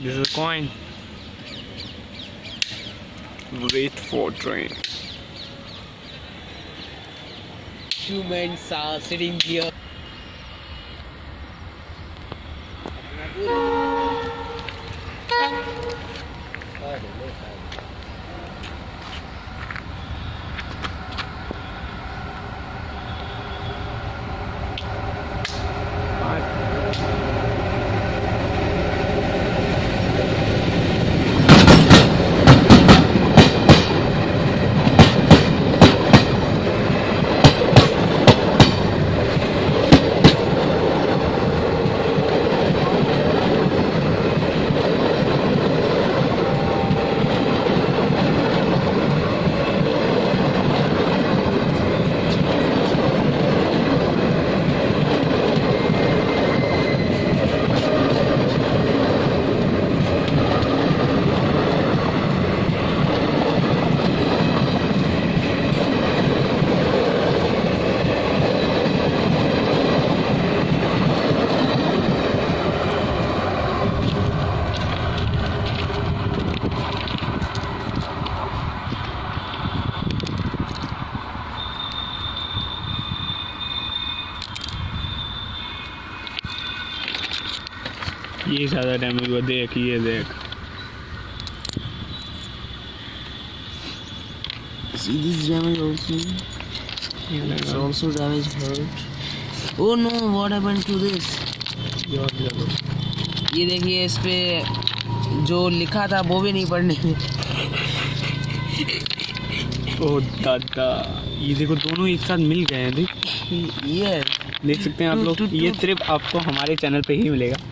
This is a coin. Wait for train. Two men are sitting here. ये ज़्यादा damage हुआ, देख ये देख। See this damage also. It's also damage hurt. Oh no! What happened to this? ये देखिए, इस पे जो लिखा था वो भी नहीं पढ़ने में। ओ दादा, ये देखो दोनों एक साथ मिल गए हैं। ये देख सकते हैं आप लोग। ये सिर्फ आपको हमारे चैनल पे ही मिलेगा।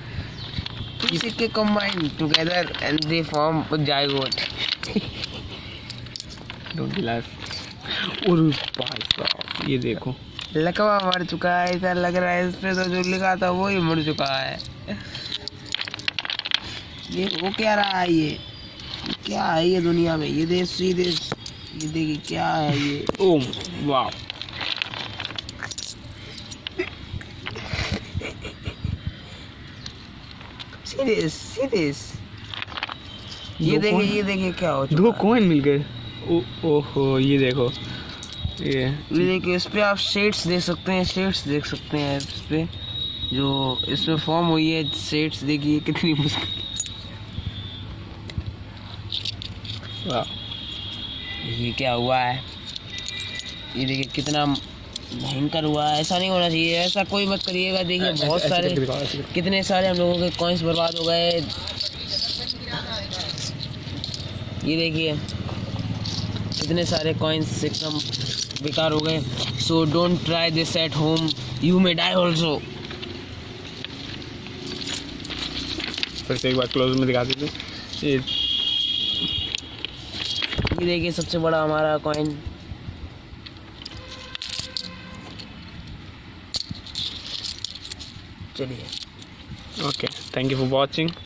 के combine together and they form zygote. Don't be laugh. और भाई साहब ये देखो, लकवा मर चुका है। ऐसा लग रहा है इस पे तो जो लिखा था वो ही मर चुका है। ये वो क्या रहा है? ये क्या है ये दुनिया में? ये देश ये देखिए क्या है ये। ओह वाह, see this। ये देखिए क्या हो चुका दो है। कॉइन मिल गए। ओहो ये देखो, ये देखिए इस पे आप शेड्स देख सकते हैं। शेड्स देख सकते हैं इस पे जो इसमें फॉर्म हुई है। शेड्स देखिए कितनी मुश्किल। वाह, ये क्या हुआ है? ये देखिए कितना भयंकर हुआ है। ऐसा नहीं होना चाहिए, ऐसा कोई मत करिएगा। देखिए बहुत सारे कितने सारे हम लोगों के कॉइन्स बर्बाद हो गए। ये देखिए कितने सारे कॉइन्स एकदम बेकार हो गए। So don't try this at home, you may die also. फिर से एक बार क्लोज में दिखा दीजिए। ये देखिए सबसे बड़ा हमारा कॉइन। चलिए, okay, thank you for watching.